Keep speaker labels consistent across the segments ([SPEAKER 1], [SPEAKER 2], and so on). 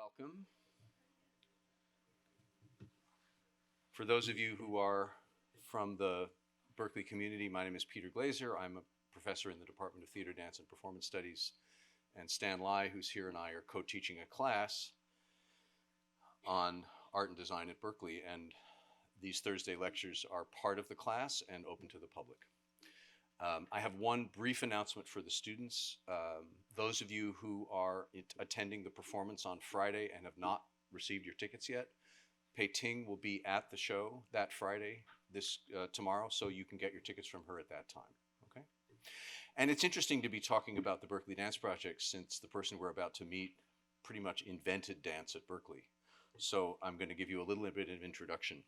[SPEAKER 1] Welcome. For those of you who are from the Berkeley community, my name is Peter Glazer. I'm a professor in the Department of Theater, Dance, and Performance Studies. And Stan Lai, who's here, and I are co-teaching a class on art and design at Berkeley. And these Thursday lectures are part of the class and open to the public. I have one brief announcement for the students. Those of you who are attending the performance on Friday and have not received your tickets yet, Pei Ting will be at the show that Friday, tomorrow, so you can get your tickets from her at that time, okay? And it's interesting to be talking about the Berkeley Dance Project since the person we're about to meet pretty much invented dance at Berkeley. So I'm going to give you a little bit of introduction.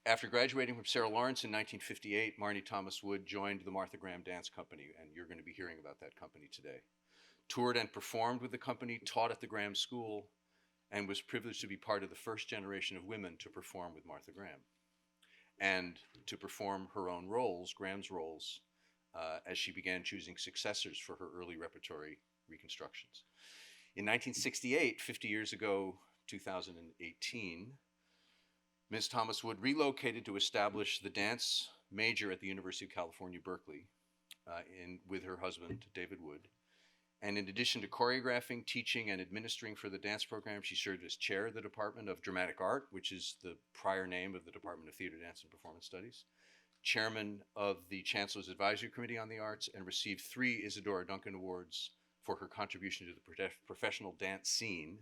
[SPEAKER 1] After graduating from Sarah Lawrence in 1958, Marni Thomas Wood joined the Martha Graham Dance Company, and you're going to be hearing about that company today. Toured and performed with the company, taught at the Graham School, and was privileged to be part of the first generation of women to perform with Martha Graham and to perform her own roles, Graham's roles, as she began choosing successors for her early repertory reconstructions. In 1968, 50 years ago, 2018, Ms. Thomas Wood relocated to establish the dance major at the University of California Berkeley with her husband, David Wood. And in addition to choreographing, teaching, and administering for the dance program, she served as chair of the Department of Dramatic Art, which is the prior name of the Department of Theater, Dance, and Performance Studies, chairman of the Chancellor's Advisory Committee on the Arts, and received 3 Isadora Duncan Awards for her contribution to the professional dance scene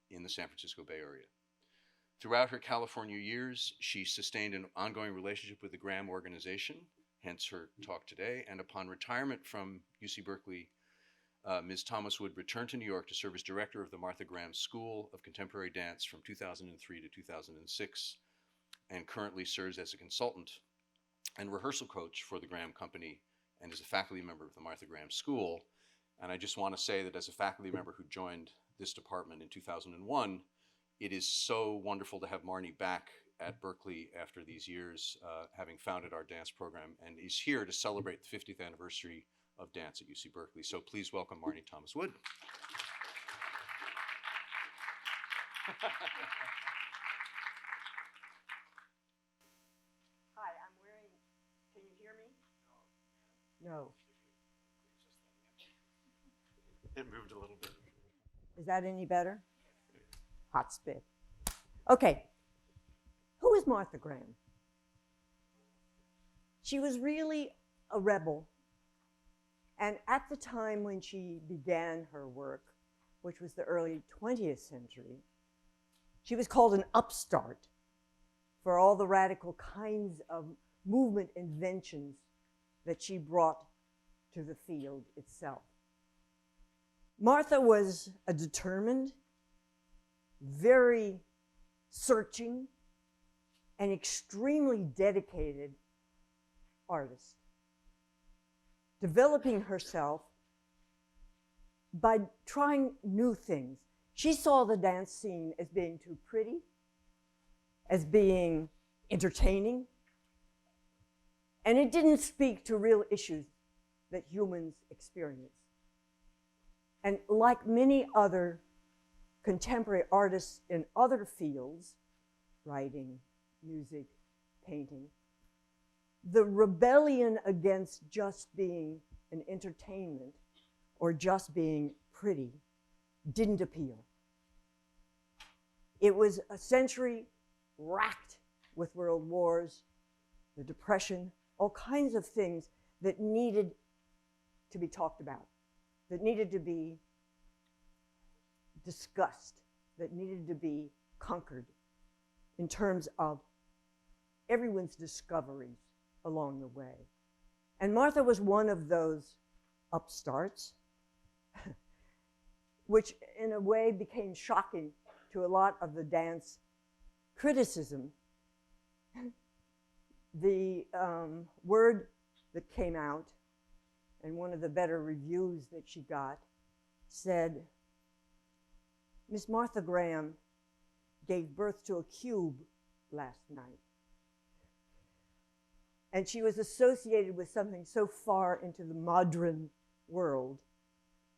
[SPEAKER 1] in the San Francisco Bay Area. Throughout her California years, she sustained an ongoing relationship with the Graham organization, hence her talk today, and upon retirement from UC Berkeley, Ms. Thomas Wood returned to New York to serve as director of the Martha Graham School of Contemporary Dance from 2003 to 2006, and currently serves as a consultant and rehearsal coach for the Graham Company and is a faculty member of the Martha Graham School. And I just want to say that as a faculty member who joined this department in 2001, it is so wonderful to have Marni back at Berkeley after these years, having founded our dance program, and is here to celebrate the 50th anniversary of dance at UC Berkeley. So please welcome Marni Thomas Wood.
[SPEAKER 2] Hi, I'm wearing, can you hear me? No.
[SPEAKER 1] It moved a little bit.
[SPEAKER 2] Is that any better? Hot spit. Okay, who is Martha Graham? She was really a rebel. And at the time when she began her work, which was the early 20th century, she was called an upstart for all the radical kinds of movement inventions that she brought to the field itself. Martha was a determined, very searching, and extremely dedicated artist, developing herself by trying new things. She saw the dance scene as being too pretty, as being entertaining, and it didn't speak to real issues that humans experience. And like many other contemporary artists in other fields, writing, music, painting, the rebellion against just being an entertainment or just being pretty didn't appeal. It was a century racked with world wars, the Depression, all kinds of things that needed to be talked about, that needed to be discussed, that needed to be conquered in terms of everyone's discoveries along the way. And Martha was one of those upstarts, which in a way became shocking to a lot of the dance criticism. The word that came out, and one of the better reviews that she got, said, Miss Martha Graham gave birth to a cube last night. And she was associated with something so far into the modern world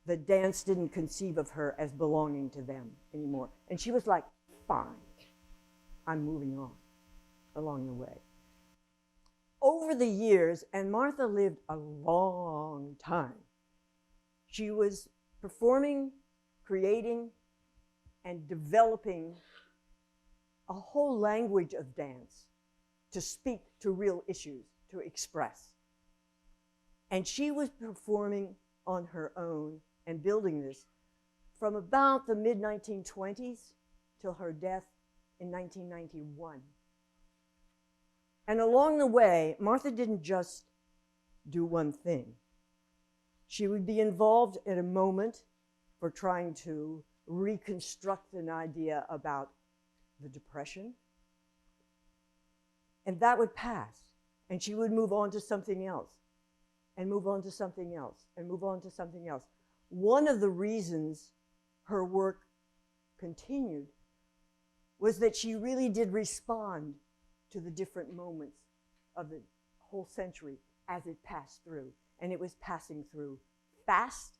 [SPEAKER 2] that dance didn't conceive of her as belonging to them anymore. And she was like, fine, I'm moving on along the way. Over the years, and Martha lived a long time, she was performing, creating, and developing a whole language of dance to speak to real issues, to express. And she was performing on her own and building this from about the mid-1920s till her death in 1991. And along the way, Martha didn't just do one thing. She would be involved at a moment for trying to reconstruct an idea about the Depression. And that would pass. And she would move on to something else, and move on to something else, and move on to something else. One of the reasons her work continued was that she really did respond to the different moments of the whole century as it passed through. And it was passing through fast,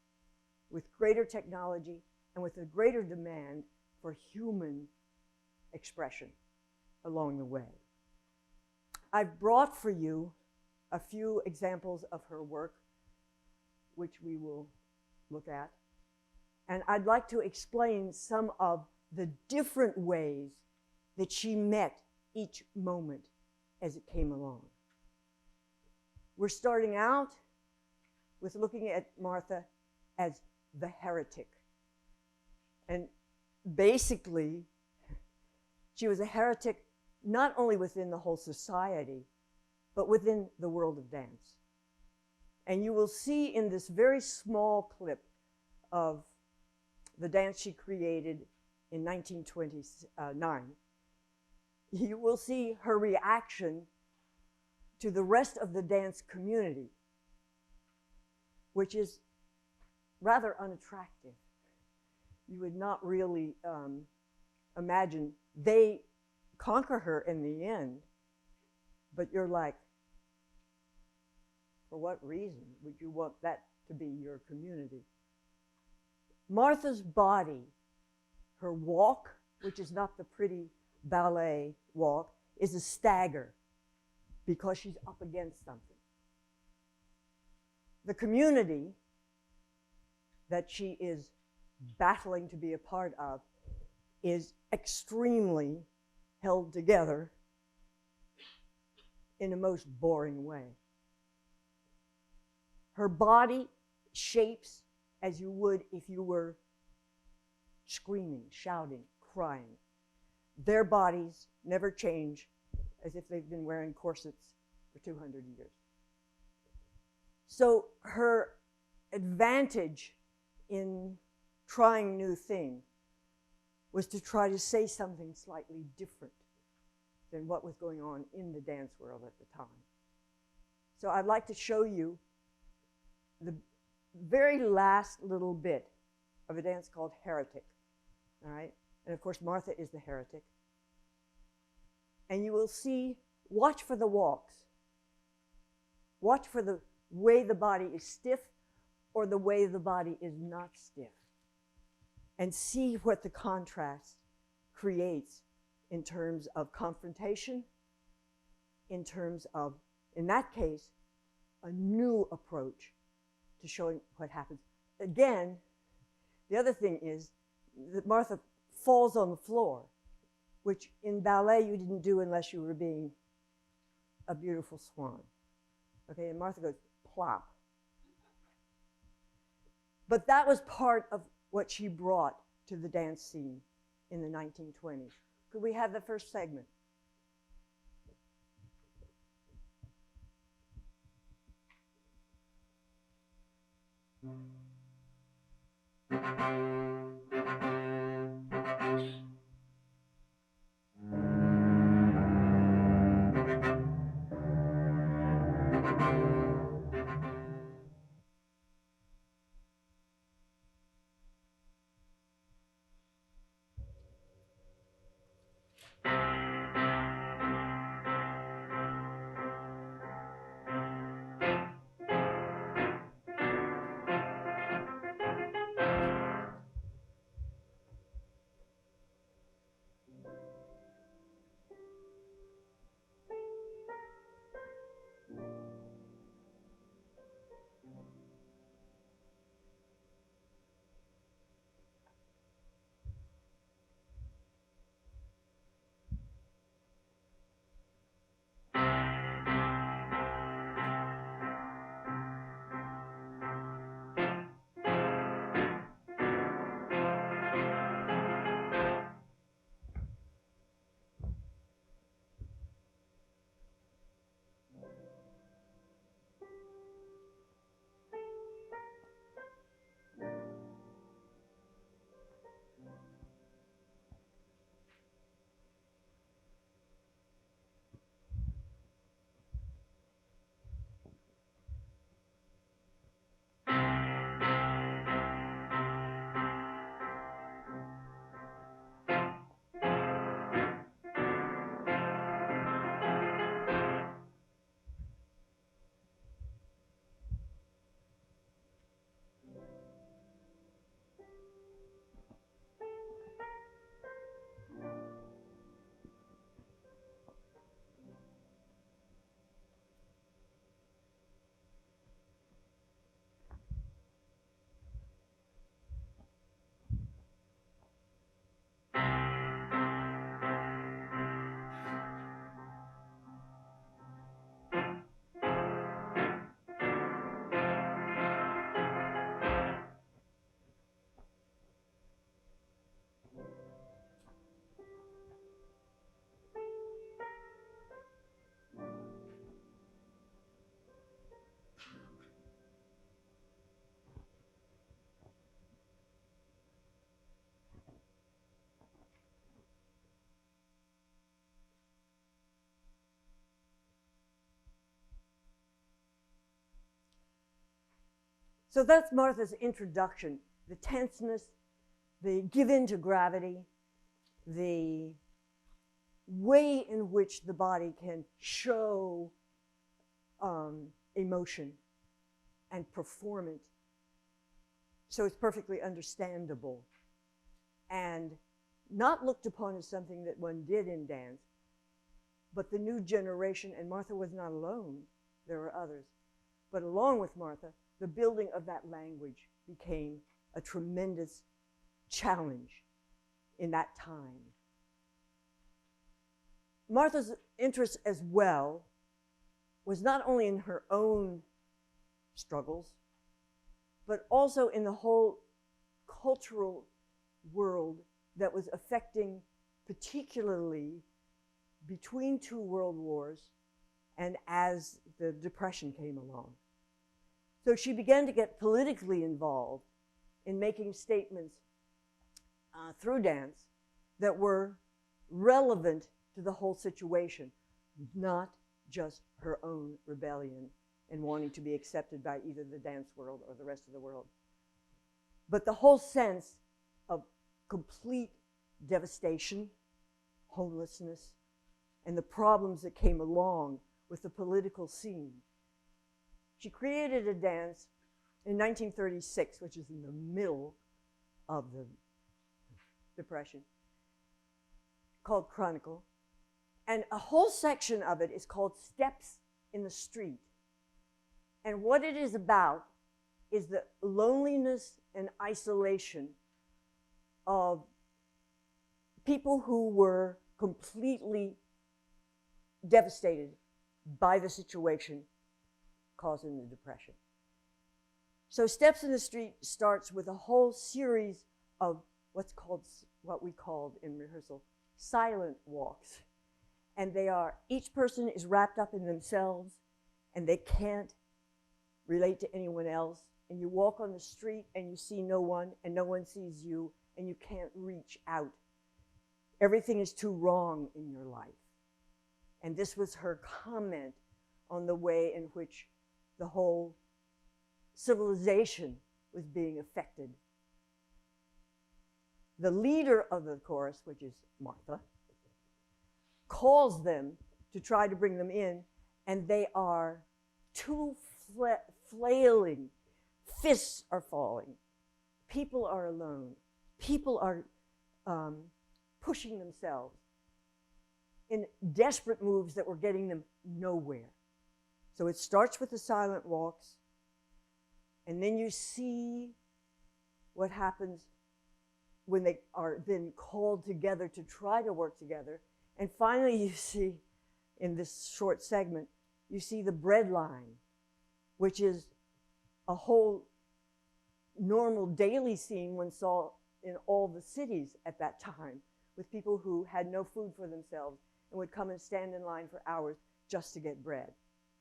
[SPEAKER 2] with greater technology, and with a greater demand for human expression along the way. I've brought for you a few examples of her work, which we will look at. And I'd like to explain some of the different ways that she met each moment as it came along. We're starting out with looking at Martha as the heretic. And basically, she was a heretic not only within the whole society, but within the world of dance. And you will see in this very small clip of the dance she created in 1929, you will see her reaction to the rest of the dance community, which is rather unattractive. You would not really imagine they conquer her in the end, but you're like, for what reason would you want that to be your community? Martha's body, her walk, which is not the pretty ballet walk, is a stagger because she's up against something. The community that she is battling to be a part of is extremely held together in a most boring way. Her body shapes as you would if you were screaming, shouting, crying. Their bodies never change, as if they've been wearing corsets for 200 years. So her advantage in trying new things was to try to say something slightly different than what was going on in the dance world at the time. So I'd like to show you the very last little bit of a dance called Heretic, all right? And of course, Martha is the heretic. And you will see, watch for the walks. Watch for the way the body is stiff or the way the body is not stiff. And see what the contrast creates in terms of confrontation, in terms of, in that case, a new approach to showing what happens. Again, the other thing is that Martha falls on the floor, which in ballet you didn't do unless you were being a beautiful swan. Okay, and Martha goes plop. But that was part of what she brought to the dance scene in the 1920s. Could we have the first segment? So that's Martha's introduction, the tenseness, the give in to gravity, the way in which the body can show emotion and perform it. So it's perfectly understandable and not looked upon as something that one did in dance, but the new generation, and Martha was not alone, there were others, but along with Martha, the building of that language became a tremendous challenge in that time. Martha's interest as well was not only in her own struggles, but also in the whole cultural world that was affecting, particularly between two world wars and as the Depression came along. So she began to get politically involved in making statements through dance that were relevant to the whole situation, not just her own rebellion and wanting to be accepted by either the dance world or the rest of the world, but the whole sense of complete devastation, homelessness, and the problems that came along with the political scene. She created a dance in 1936, which is in the middle of the Depression, called Chronicle. And a whole section of it is called Steps in the Street. And what it is about is the loneliness and isolation of people who were completely devastated by the situation causing the Depression. So Steps in the Street starts with a whole series of what we called in rehearsal, silent walks. And they are, each person is wrapped up in themselves and they can't relate to anyone else. And you walk on the street and you see no one and no one sees you and you can't reach out. Everything is too wrong in your life. And this was her comment on the way in which the whole civilization was being affected. The leader of the chorus, which is Martha, calls them to try to bring them in, and they are too flailing. Fists are falling. People are alone. People are pushing themselves in desperate moves that were getting them nowhere. So it starts with the silent walks, and then you see what happens when they are then called together to try to work together. And finally you see, in this short segment, you see the bread line, which is a whole normal daily scene one saw in all the cities at that time, with people who had no food for themselves and would come and stand in line for hours just to get bread.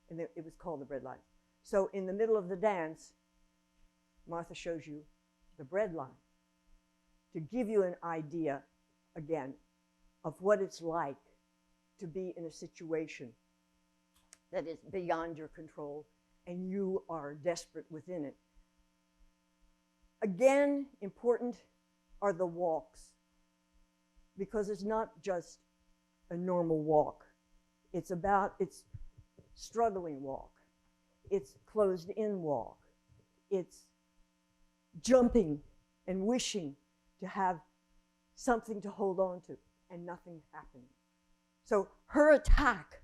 [SPEAKER 2] And it was called the bread line. So in the middle of the dance, Martha shows you the bread line to give you an idea, again, of what it's like to be in a situation that is beyond your control and you are desperate within it. Again, important are the walks, because it's not just a normal walk. It's struggling walk. It's closed in walk. It's jumping and wishing to have something to hold on to and nothing happening. So her attack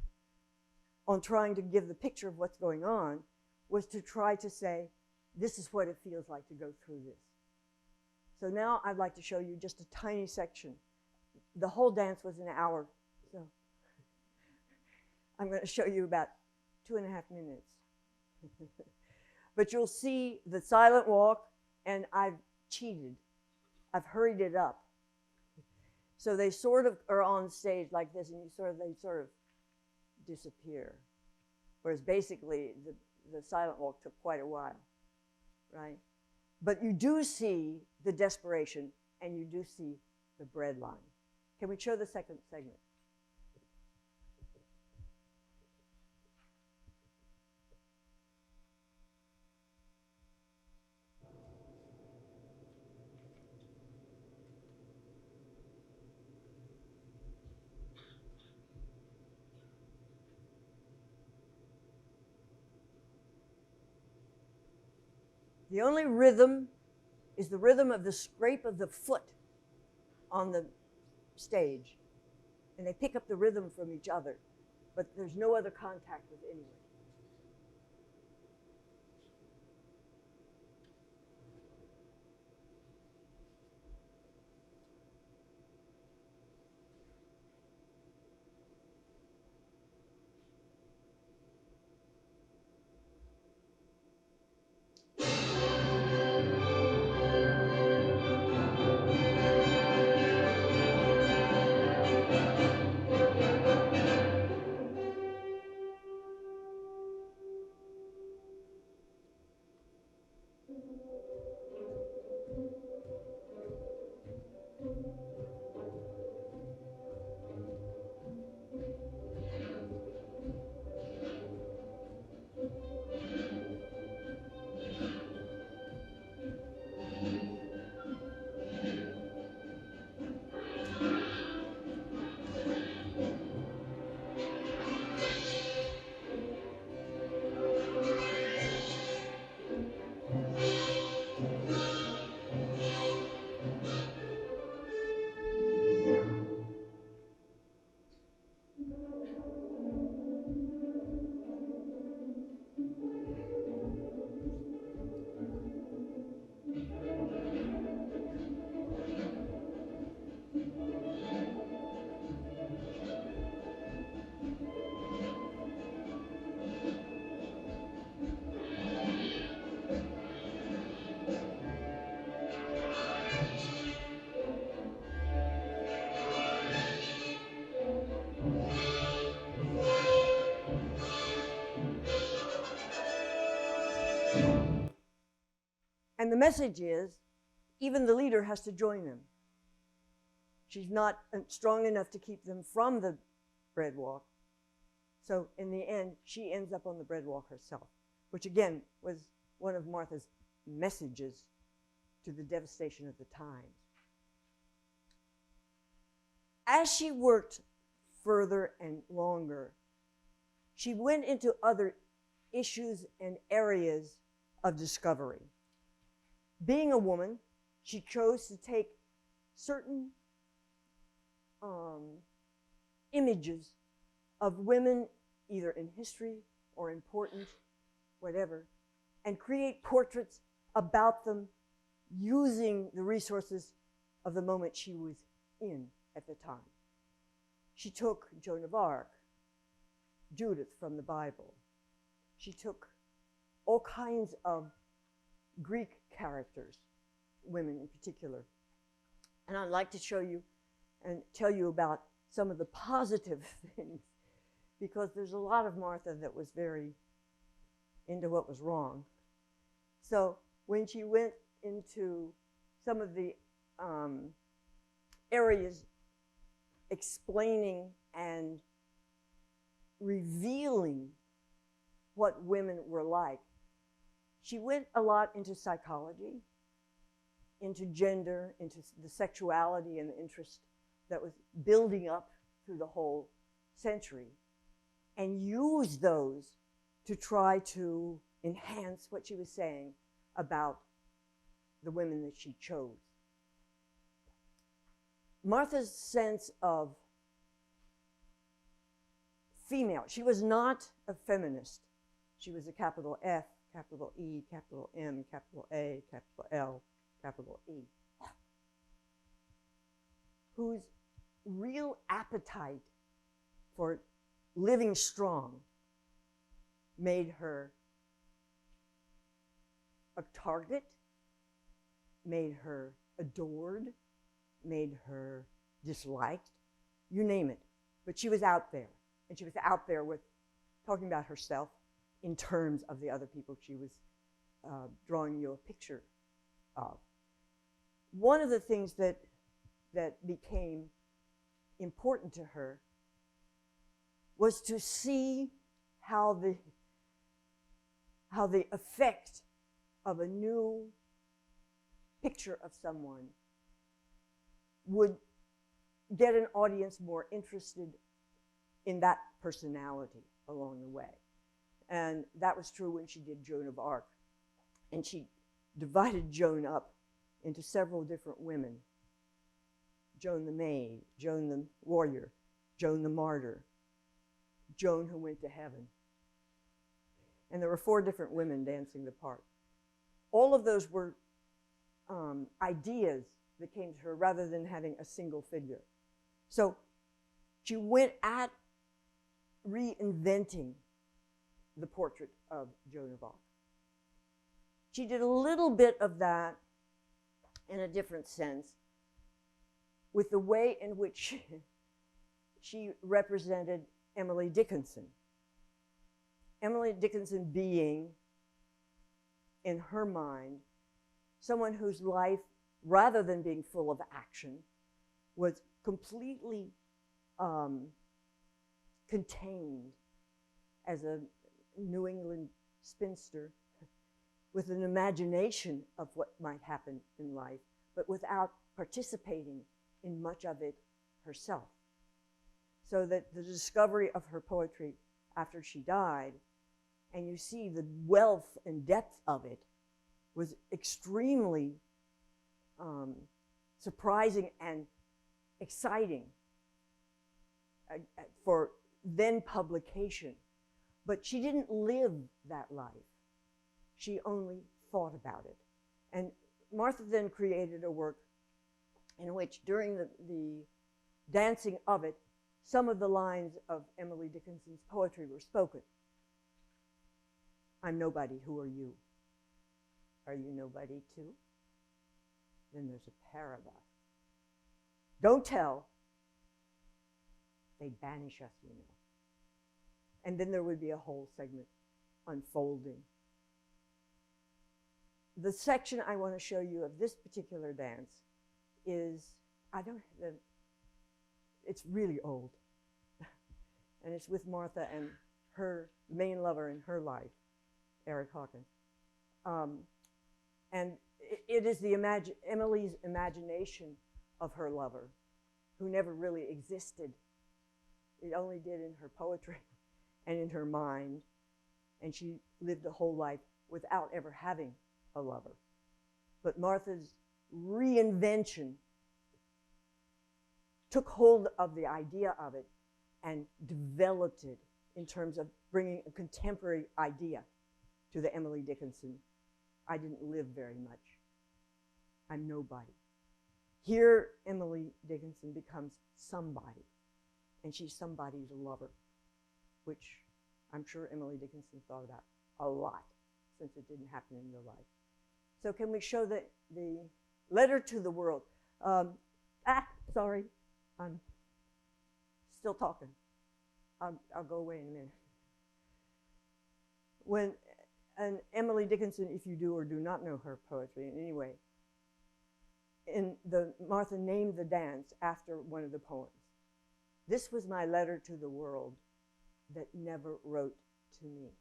[SPEAKER 2] on trying to give the picture of what's going on was to try to say, this is what it feels like to go through this. So now I'd like to show you just a tiny section. The whole dance was an hour, so I'm going to show you about 2.5 minutes. But you'll see the silent walk, and I've cheated. I've hurried it up. So they sort of are on stage like this, and they sort of disappear. Whereas basically the silent walk took quite a while, right? But you do see the desperation, and you do see the bread line. Can we show the second segment? The only rhythm is the rhythm of the scrape of the foot on the stage. And they pick up the rhythm from each other, but there's no other contact with anyone. And the message is, even the leader has to join them. She's not strong enough to keep them from the bread walk. So in the end, she ends up on the bread walk herself, which again was one of Martha's messages to the devastation of the times. As she worked further and longer, she went into other issues and areas of discovery. Being a woman, she chose to take certain images of women, either in history or important, whatever, and create portraits about them using the resources of the moment she was in at the time. She took Joan of Arc, Judith from the Bible. She took all kinds of Greek characters, women in particular. And I'd like to show you and tell you about some of the positive things, because there's a lot of Martha that was very into what was wrong. So when she went into some of the areas explaining and revealing what women were like, she went a lot into psychology, into gender, into the sexuality and the interest that was building up through the whole century, and used those to try to enhance what she was saying about the women that she chose. Martha's sense of female, she was not a feminist. She was a capital F, capital E, capital M, capital A, capital L, capital E, whose real appetite for living strong made her a target, made her adored, made her disliked, you name it. But she was out there, and she was out there with talking about herself in terms of the other people she was drawing you a picture of. One of the things that became important to her was to see how the effect of a new picture of someone would get an audience more interested in that personality along the way. And that was true when she did Joan of Arc. And she divided Joan up into several different women. Joan the maid, Joan the warrior, Joan the martyr, Joan who went to heaven. And there were 4 different women dancing the part. All of those were ideas that came to her rather than having a single figure. So she went at reinventing the portrait of Joan of Arc. She did a little bit of that in a different sense with the way in which she represented Emily Dickinson. Emily Dickinson being, in her mind, someone whose life, rather than being full of action, was completely contained as a New England spinster with an imagination of what might happen in life, but without participating in much of it herself. So that the discovery of her poetry after she died, and you see the wealth and depth of it, was extremely surprising and exciting for then publication. But she didn't live that life. She only thought about it. And Martha then created a work in which, during the dancing of it, some of the lines of Emily Dickinson's poetry were spoken. I'm nobody, who are you? Are you nobody too? Then there's a paragraph. Don't tell. They banish us, you know. And then there would be a whole segment unfolding. The section I want to show you of this particular dance is, it's really old. And it's with Martha and her main lover in her life, Eric Hawkins. And it is Emily's imagination of her lover, who never really existed. It only did in her poetry and in her mind. And she lived a whole life without ever having a lover. But Martha's reinvention took hold of the idea of it and developed it in terms of bringing a contemporary idea to the Emily Dickinson. I didn't live very much. I'm nobody. Here, Emily Dickinson becomes somebody, and she's somebody's lover, which I'm sure Emily Dickinson thought about a lot, since it didn't happen in real life. So can we show the letter to the world? Sorry, I'm still talking. I'll go away in a minute. And Emily Dickinson, if you do or do not know her poetry in any way, Martha named the dance after one of the poems. This was my letter to the world that never wrote to me.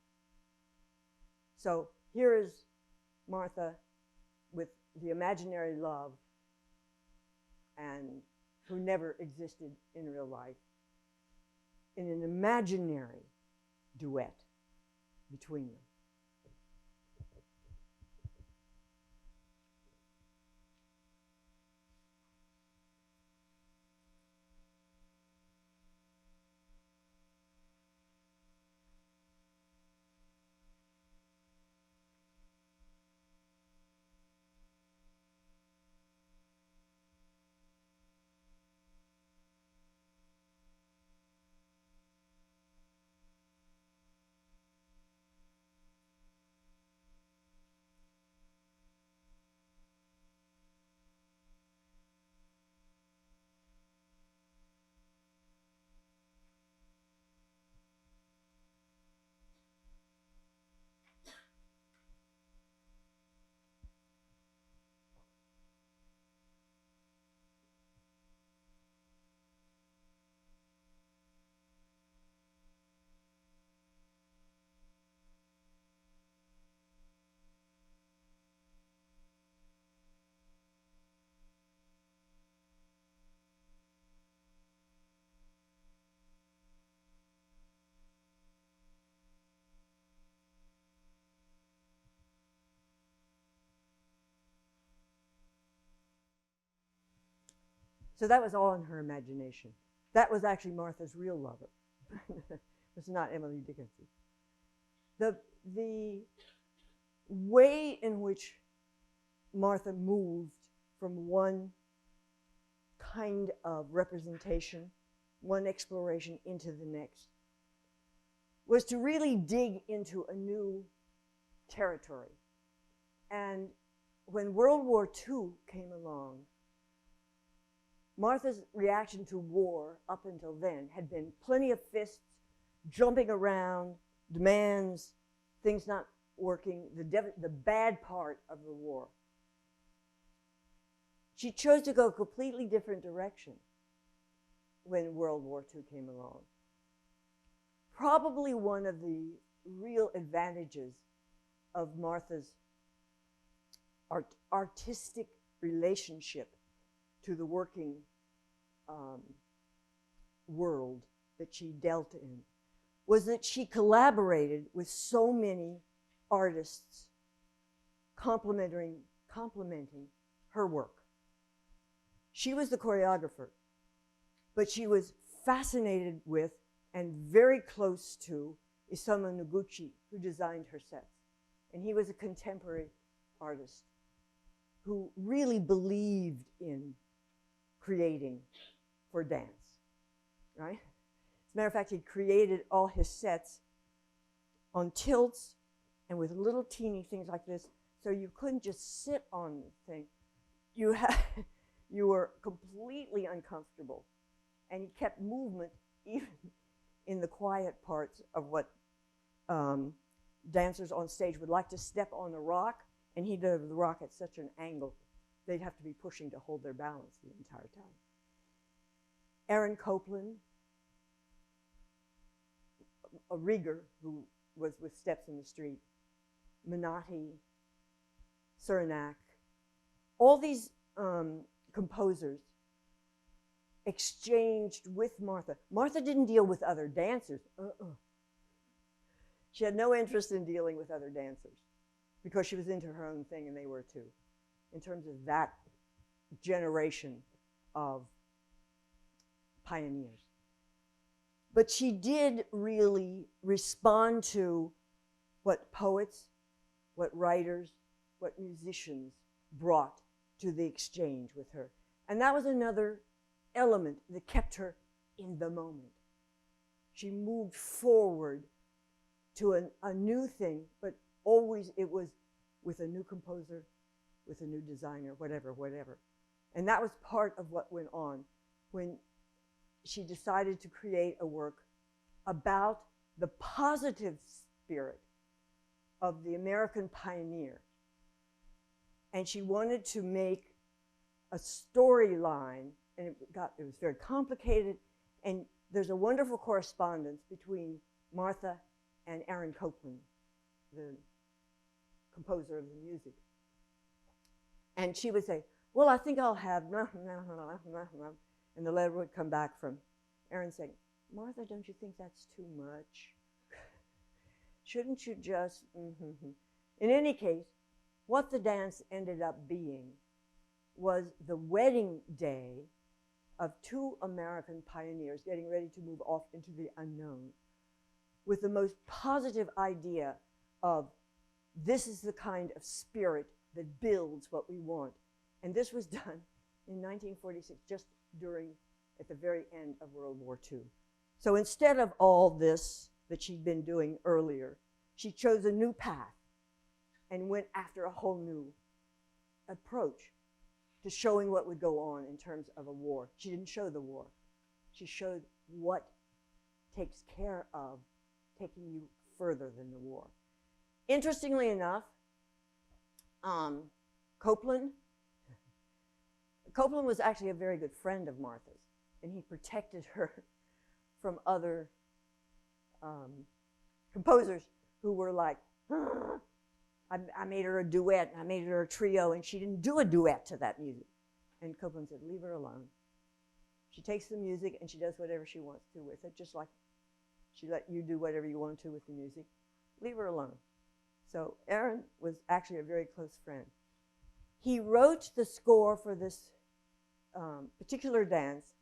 [SPEAKER 2] So here is Martha with the imaginary love, and who never existed in real life, in an imaginary duet between them. So that was all in her imagination. That was actually Martha's real lover. It was not Emily Dickinson. The way in which Martha moved from one kind of representation, one exploration into the next, was to really dig into a new territory. And when World War II came along, Martha's reaction to war up until then had been plenty of fists, jumping around, demands, things not working, the bad part of the war. She chose to go a completely different direction when World War II came along. Probably one of the real advantages of Martha's artistic relationship to the working world that she dealt in was that she collaborated with so many artists complementing her work. She was the choreographer, but she was fascinated with and very close to Isamu Noguchi, who designed her sets. And he was a contemporary artist who really believed in creating for dance, right? As a matter of fact, he created all his sets on tilts and with little teeny things like this, so you couldn't just sit on the thing. You were completely uncomfortable, and he kept movement even in the quiet parts of what dancers on stage would like to step on a rock, and he did the rock at such an angle they'd have to be pushing to hold their balance the entire time. Aaron Copland, a rigger who was with Steps in the Street, Menotti, Surinach, all these composers exchanged with Martha. Martha didn't deal with other dancers. She had no interest in dealing with other dancers because she was into her own thing, and they were too, in terms of that generation of pioneers. But she did really respond to what poets, what writers, what musicians brought to the exchange with her. And that was another element that kept her in the moment. She moved forward to a new thing, but always it was with a new composer, with a new designer, whatever. And that was part of what went on when she decided to create a work about the positive spirit of the American pioneer. And she wanted to make a storyline, and it was very complicated, and there's a wonderful correspondence between Martha and Aaron Copland, the composer of the music. And she would say, well, I think I'll have, and the letter would come back from Aaron saying, Martha, don't you think that's too much? Shouldn't you just, In any case, what the dance ended up being was the wedding day of two American pioneers getting ready to move off into the unknown with the most positive idea of this is the kind of spirit that builds what we want. And this was done in 1946, just at the very end of World War II. So instead of all this that she'd been doing earlier, she chose a new path and went after a whole new approach to showing what would go on in terms of a war. She didn't show the war. She showed what takes care of taking you further than the war. Interestingly enough, Copland was actually a very good friend of Martha's, and he protected her from other composers who were like, I made her a duet, and I made her a trio, and she didn't do a duet to that music. And Copland said, leave her alone. She takes the music and she does whatever she wants to with it, just like she let you do whatever you want to with the music. Leave her alone. So Aaron was actually a very close friend. He wrote the score for this particular dance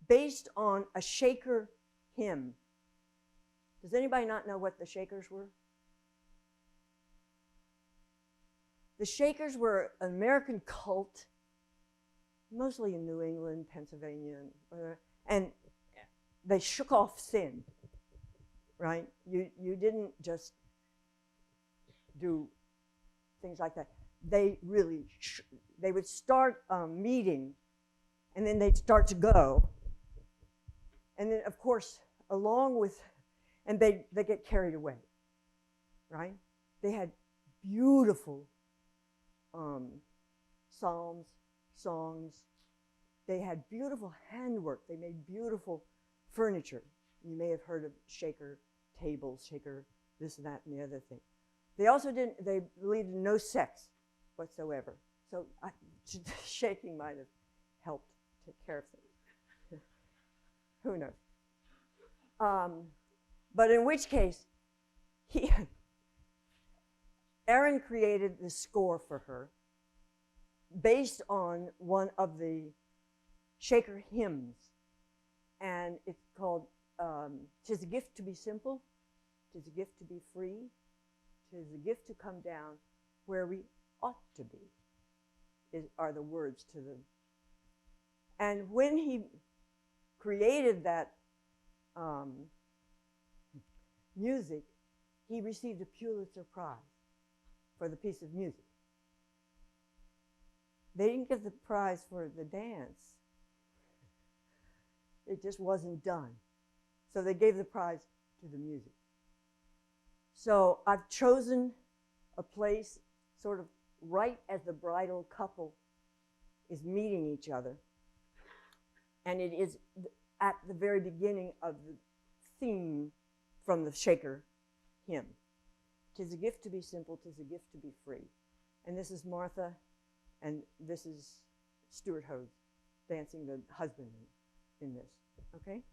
[SPEAKER 2] based on a shaker hymn. Does anybody not know what the Shakers were? The Shakers were an American cult, mostly in New England, Pennsylvania, and they shook off sin, right? You didn't just do things like that. They really, they would start a meeting, and then they'd start to go. And then, of course, along with, and they get carried away, right? They had beautiful psalms, songs. They had beautiful handwork. They made beautiful furniture. You may have heard of shaker tables, shaker this and that and the other thing. They also they believed in no sex whatsoever. So shaking might have helped take care of things. Who knows? But in which case, Aaron created the score for her based on one of the Shaker hymns. And it's called, "'Tis a gift to be simple, 'tis a gift to be free, 'tis a gift to come down where we ought to be," are the words to them. And when he created that music, he received a Pulitzer Prize for the piece of music. They didn't give the prize for the dance. It just wasn't done. So they gave the prize to the music. So I've chosen a place sort of right as the bridal couple is meeting each other. And it is at the very beginning of the theme from the Shaker hymn. "'Tis a gift to be simple, 'tis a gift to be free." And this is Martha, and this is Stuart Hose dancing the husband in this, okay?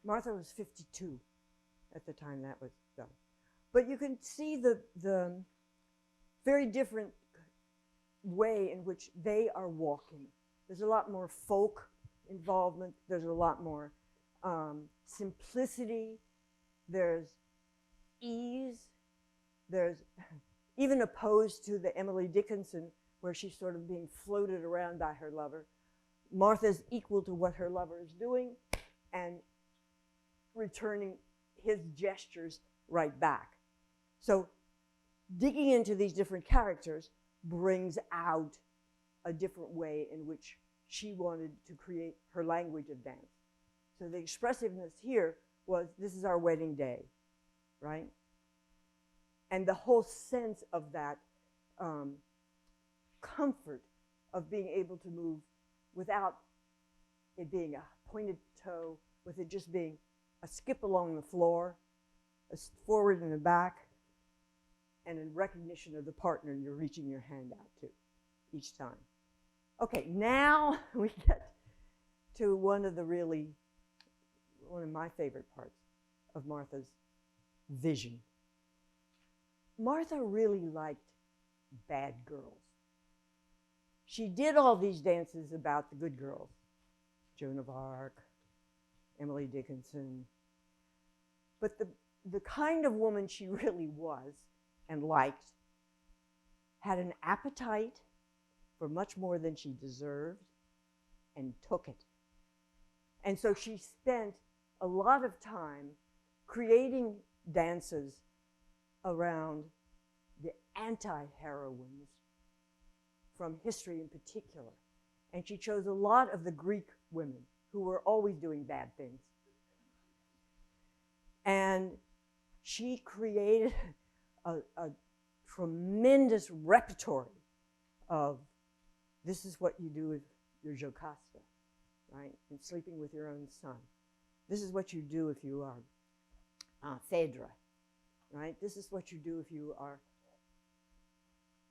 [SPEAKER 2] Martha was 52 at the time that was done. But you can see the very different way in which they are walking. There's a lot more folk involvement. There's a lot more simplicity. There's ease. There's even opposed to the Emily Dickinson, where she's sort of being floated around by her lover. Martha's equal to what her lover is doing and returning his gestures right back. So digging into these different characters brings out a different way in which she wanted to create her language of dance. So the expressiveness here was, this is our wedding day, right? And the whole sense of that comfort of being able to move without it being a pointed toe, with it just being a skip along the floor, a forward and a back, and in recognition of the partner you're reaching your hand out to each time. Okay, now we get to one of my favorite parts of Martha's vision. Martha really liked bad girls. She did all these dances about the good girls, Joan of Arc, Emily Dickinson. But the kind of woman she really was and liked had an appetite for much more than she deserved and took it. And so she spent a lot of time creating dances around the anti-heroines from history in particular. And she chose a lot of the Greek women who were always doing bad things. And she created a tremendous repertory of, this is what you do with your Jocasta, right? And sleeping with your own son. This is what you do if you are Phaedra, right? This is what you do if you are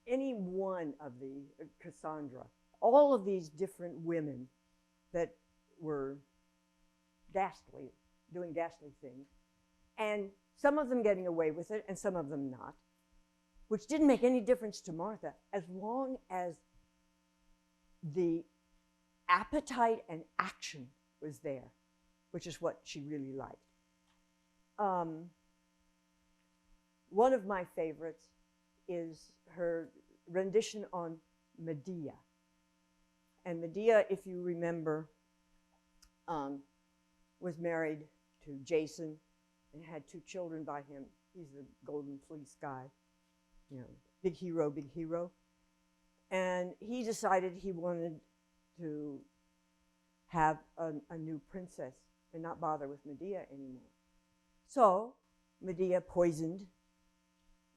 [SPEAKER 2] any one of the Cassandra. All of these different women that were ghastly, doing ghastly things, and some of them getting away with it and some of them not, which didn't make any difference to Martha as long as the appetite and action was there, which is what she really liked. One of my favorites is her rendition on Medea. And Medea, if you remember, was married to Jason and had 2 children by him. He's the golden fleece guy, you know, big hero. And he decided he wanted to have a new princess and not bother with Medea anymore. So Medea poisoned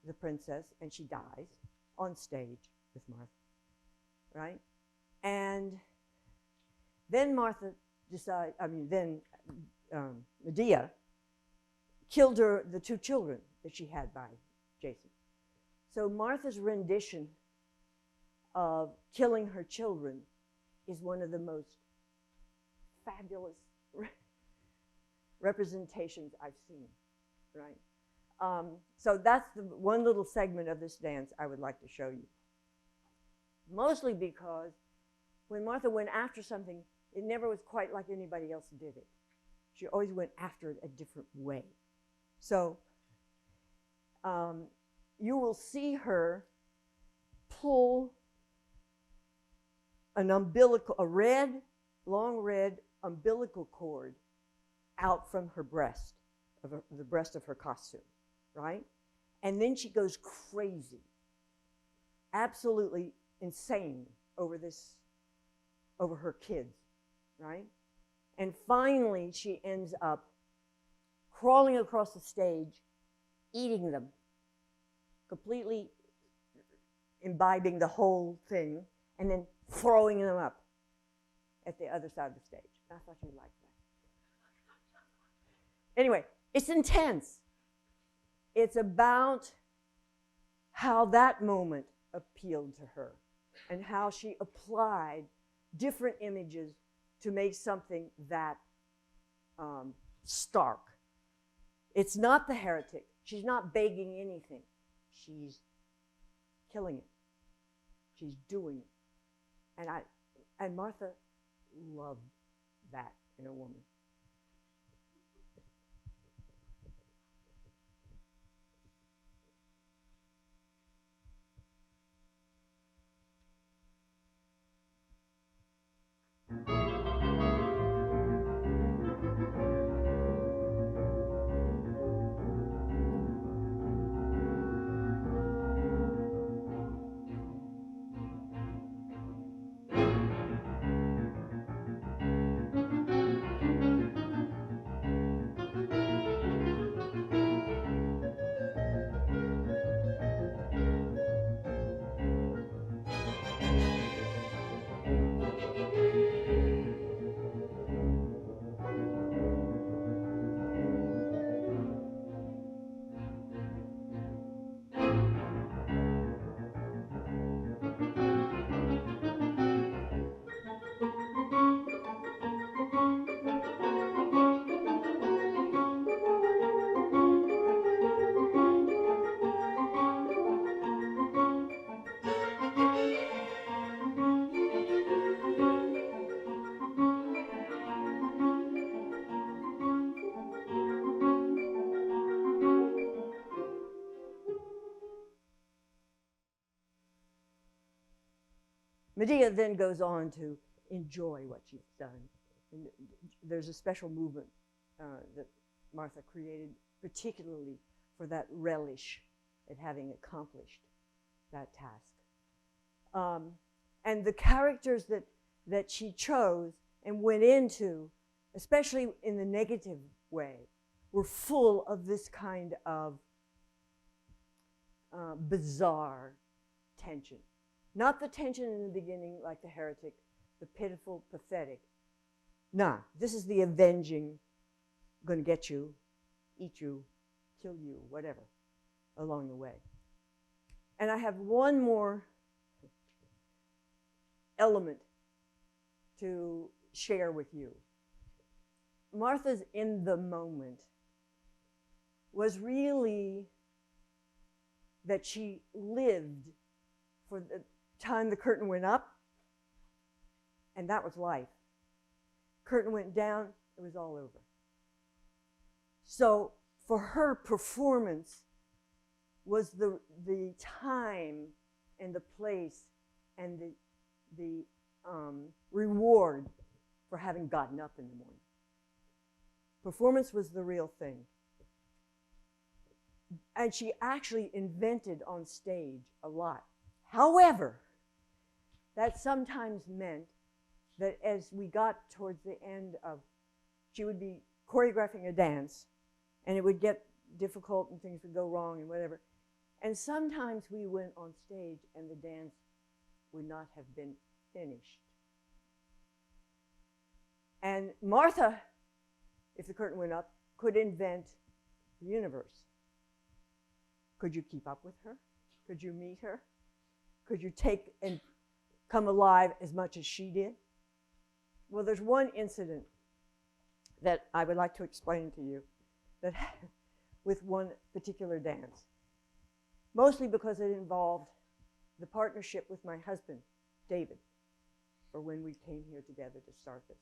[SPEAKER 2] the princess and she dies on stage with Martha, right? And then Medea killed the 2 children that she had by Jason. So Martha's rendition of killing her children is one of the most fabulous representations I've seen, right? So that's the one little segment of this dance I would like to show you. Mostly because when Martha went after something, it never was quite like anybody else did it. She always went after it a different way. So you will see her pull a long red umbilical cord out from her breast, the breast of her costume, right? And then she goes crazy, absolutely insane over her kids, right? And finally, she ends up crawling across the stage, eating them, completely imbibing the whole thing, and then throwing them up at the other side of the stage. I thought you'd like that. Anyway, it's intense. It's about how that moment appealed to her and how she applied different images to make something that stark. It's not the heretic. She's not begging anything. She's killing it. She's doing it. And Martha loved that in a woman. Medea then goes on to enjoy what she's done. And there's a special movement that Martha created particularly for that relish at having accomplished that task. And the characters that she chose and went into, especially in the negative way, were full of this kind of bizarre tension. Not the tension in the beginning like the heretic, the pitiful, pathetic. Nah, this is the avenging, gonna get you, eat you, kill you, whatever, along the way. And I have one more element to share with you. Martha's in the moment was really that she lived for the time the curtain went up, and that was life. Curtain went down, it was all over. So for her, performance was the time and the place and the reward for having gotten up in the morning. Performance was the real thing. And she actually invented on stage a lot. However, that sometimes meant that as we got towards the end of, she would be choreographing a dance, and it would get difficult and things would go wrong and whatever. And sometimes we went on stage and the dance would not have been finished. And Martha, if the curtain went up, could invent the universe. Could you keep up with her? Could you meet her? Could you take and come alive as much as she did? Well, there's one incident that I would like to explain to you that with one particular dance, mostly because it involved the partnership with my husband, David, for when we came here together to start this.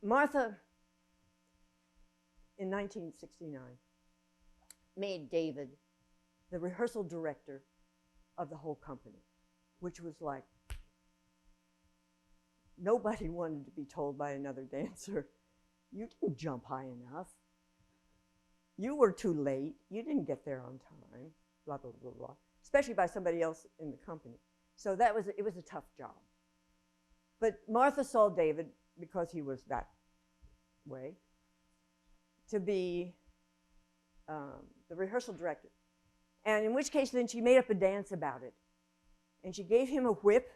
[SPEAKER 2] Martha, in 1969, made David the rehearsal director of the whole company, which was like, nobody wanted to be told by another dancer, you didn't jump high enough. You were too late. You didn't get there on time, blah, blah, blah, blah, especially by somebody else in the company. So it was a tough job. But Martha saw David, because he was that way, to be the rehearsal director. And in which case then she made up a dance about it. And she gave him a whip,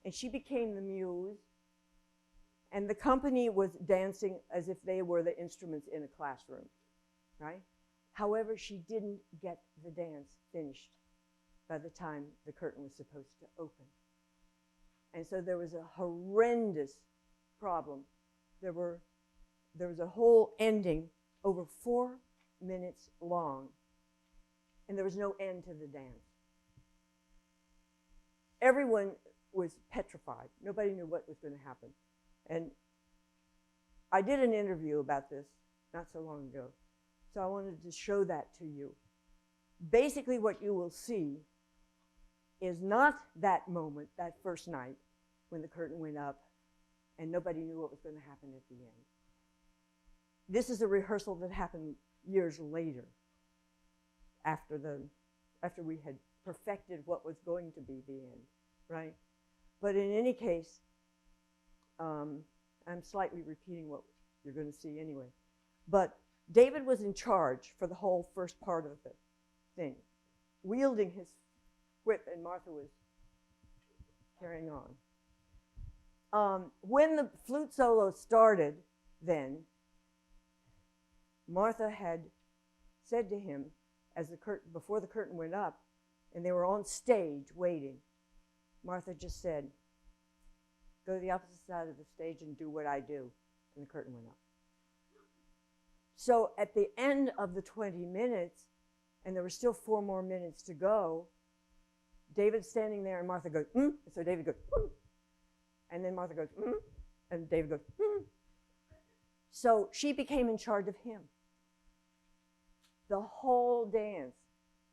[SPEAKER 2] and she became the muse. And the company was dancing as if they were the instruments in a classroom, right? However, she didn't get the dance finished by the time the curtain was supposed to open. And so there was a horrendous problem. There were there was a whole ending over 4 minutes long, and there was no end to the dance. Everyone was petrified. Nobody knew what was going to happen. And I did an interview about this not so long ago, so I wanted to show that to you. Basically, what you will see is not that moment, that first night, when the curtain went up and nobody knew what was going to happen at the end. This is a rehearsal that happened years later, after we had perfected what was going to be the end, right? But in any case, I'm slightly repeating what you're going to see anyway. But David was in charge for the whole first part of the thing, wielding his whip, and Martha was carrying on. When the flute solo started, then, Martha had said to him, before the curtain went up, and they were on stage waiting, Martha just said, "Go to the opposite side of the stage and do what I do." And the curtain went up. So at the end of the 20 minutes, and there were still 4 more minutes to go, David's standing there and Martha goes, "Mm." And so David goes, "Mm." And then Martha goes, "Mm." And David goes, "Mm." So she became in charge of him. The whole dance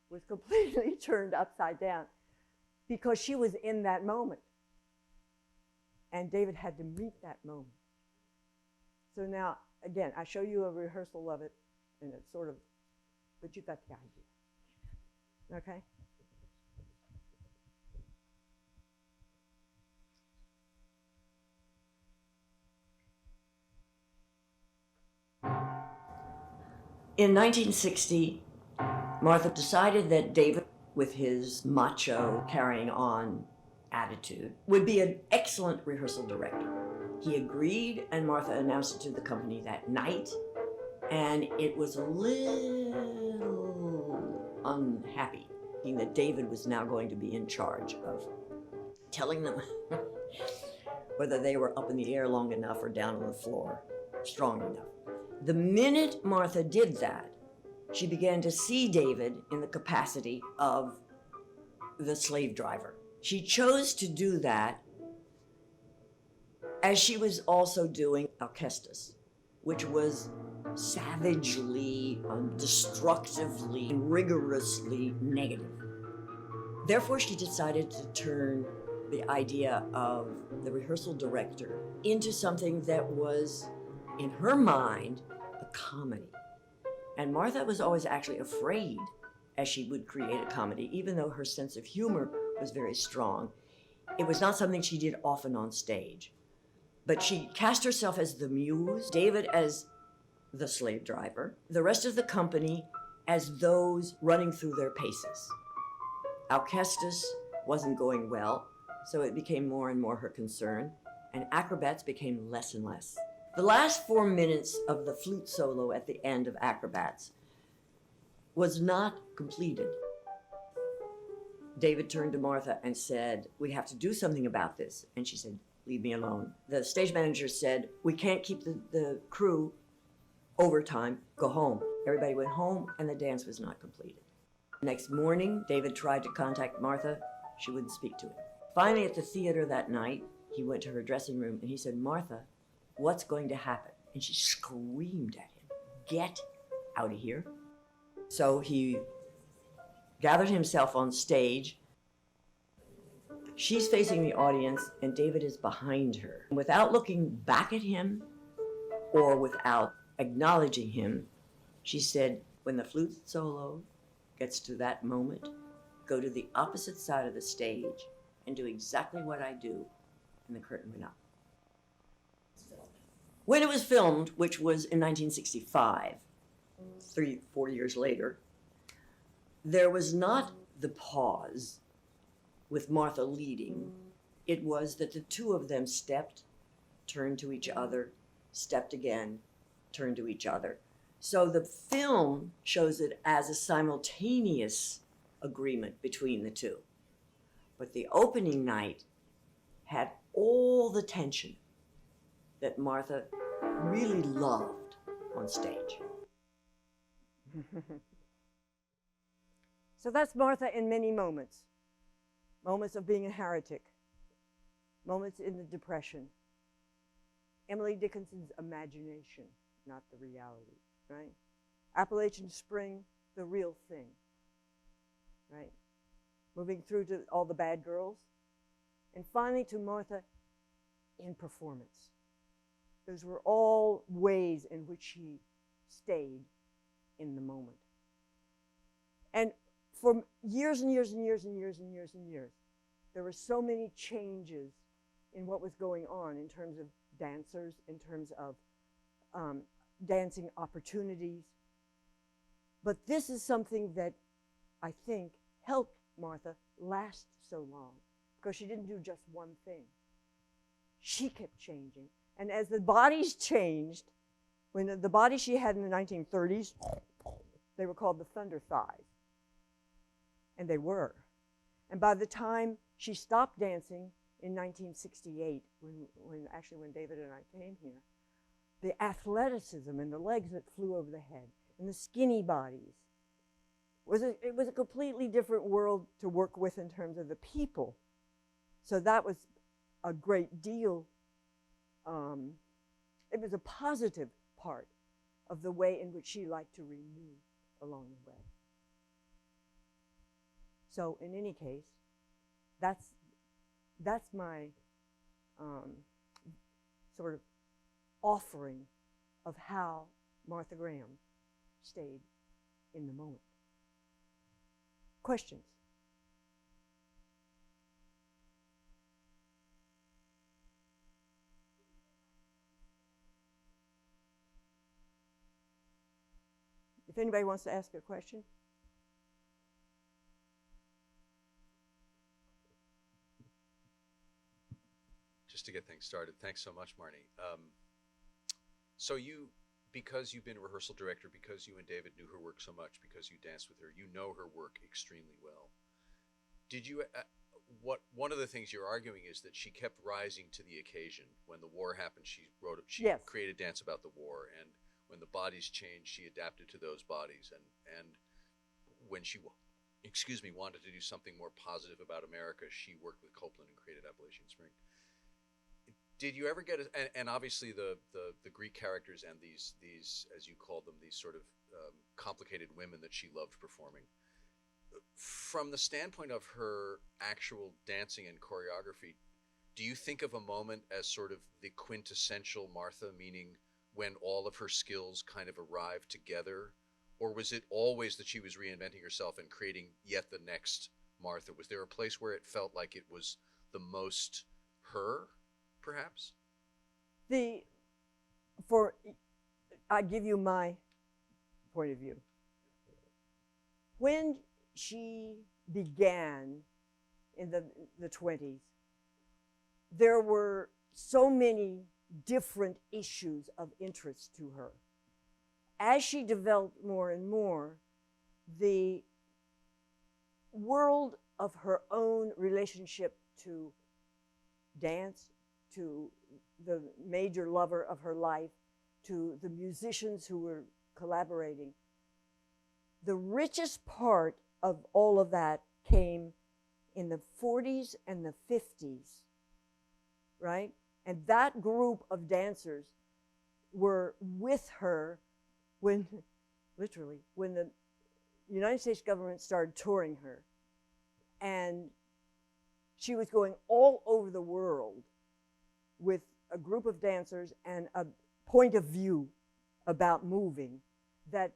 [SPEAKER 2] was completely turned upside down because she was in that moment. And David had to meet that moment. So now, again, I show you a rehearsal of it, and it's sort of, but you got the idea. Okay? In 1960, Martha decided that David, with his macho, carrying on attitude, would be an excellent rehearsal director. He agreed, and Martha announced it to the company that night, and it was a little unhappy, being that David was now going to be in charge of telling them whether they were up in the air long enough or down on the floor strong enough. The minute Martha did that, she began to see David in the capacity of the slave driver. She chose to do that as she was also doing Alcestis, which was savagely, destructively, rigorously negative. Therefore, she decided to turn the idea of the rehearsal director into something that was, in her mind, a comedy. And Martha was always actually afraid as she would create a comedy, even though her sense of humor was very strong. It was not something she did often on stage. But she cast herself as the muse, David as the slave driver, the rest of the company as those running through their paces. Alcestis wasn't going well, so it became more and more her concern, and acrobats became less and less. The last 4 minutes of the flute solo at the end of Acrobats was not completed. David turned to Martha and said, "We have to do something about this." And she said, "Leave me alone." The stage manager said, "We can't keep the crew overtime. Go home." Everybody went home, and the dance was not completed. Next morning, David tried to contact Martha. She wouldn't speak to him. Finally, at the theater that night, he went to her dressing room, and he said, "Martha, what's going to happen?" And she screamed at him, "Get out of here." So he gathered himself on stage. She's facing the audience, and David is behind her. Without looking back at him or without acknowledging him, she said, "When the flute solo gets to that moment, go to the opposite side of the stage and do exactly what I do." And the curtain went up. When it was filmed, which was in 1965, 4 years later, there was not the pause with Martha leading. It was that the two of them stepped, turned to each other, stepped again, turned to each other. So the film shows it as a simultaneous agreement between the two. But the opening night had all the tension
[SPEAKER 3] that Martha really loved on stage.
[SPEAKER 2] So that's Martha in many moments. Moments of being a heretic, moments in the Depression. Emily Dickinson's imagination, not the reality, right? Appalachian Spring, the real thing, right? Moving through to all the bad girls, and finally to Martha in performance. Those were all ways in which she stayed in the moment. And for years and years and years and years and years and years, there were so many changes in what was going on in terms of dancers, in terms of dancing opportunities. But this is something that I think helped Martha last so long, because she didn't do just one thing. She kept changing. And as the bodies changed, when the bodies she had in the 1930s, they were called the thunder thighs. And they were. And by the time she stopped dancing in 1968, when David and I came here, the athleticism and the legs that flew over the head and the skinny bodies, it was a completely different world to work with in terms of the people. So that was a great deal. It was a positive part of the way in which she liked to renew along the way. So in any case, that's my sort of offering of how Martha Graham stayed in the moment. Questions? If anybody wants to ask a question.
[SPEAKER 1] Just to get things started, thanks so much, Marni. So because you've been a rehearsal director, because you and David knew her work so much, because you danced with her, you know her work extremely well. Did you, one of the things you're arguing is that she kept rising to the occasion. When the war happened, she
[SPEAKER 2] Yes.
[SPEAKER 1] created dance about the war, and when the bodies changed, she adapted to those bodies. And when she, wanted to do something more positive about America, she worked with Copeland and created Appalachian Spring. Did you ever get and obviously the Greek characters and these as you called them, these sort of complicated women that she loved performing, from the standpoint of her actual dancing and choreography, do you think of a moment as sort of the quintessential Martha, meaning when all of her skills kind of arrived together? Or was it always that she was reinventing herself and creating yet the next Martha? Was there a place where it felt like it was the most her, perhaps?
[SPEAKER 2] I give you my point of view. When she began in the 20s, there were so many different issues of interest to her. As she developed more and more, the world of her own relationship to dance, to the major lover of her life, to the musicians who were collaborating, the richest part of all of that came in the 40s and the 50s, right? And that group of dancers were with her when the United States government started touring her. And she was going all over the world with a group of dancers and a point of view about moving that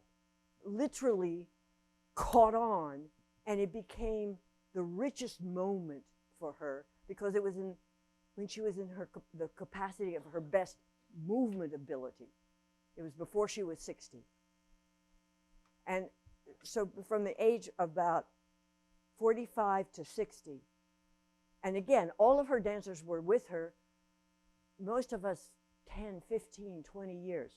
[SPEAKER 2] literally caught on, and it became the richest moment for her, because it was when she was in the capacity of her best movement ability. It was before she was 60. And so from the age of about 45 to 60, and again, all of her dancers were with her, most of us 10, 15, 20 years.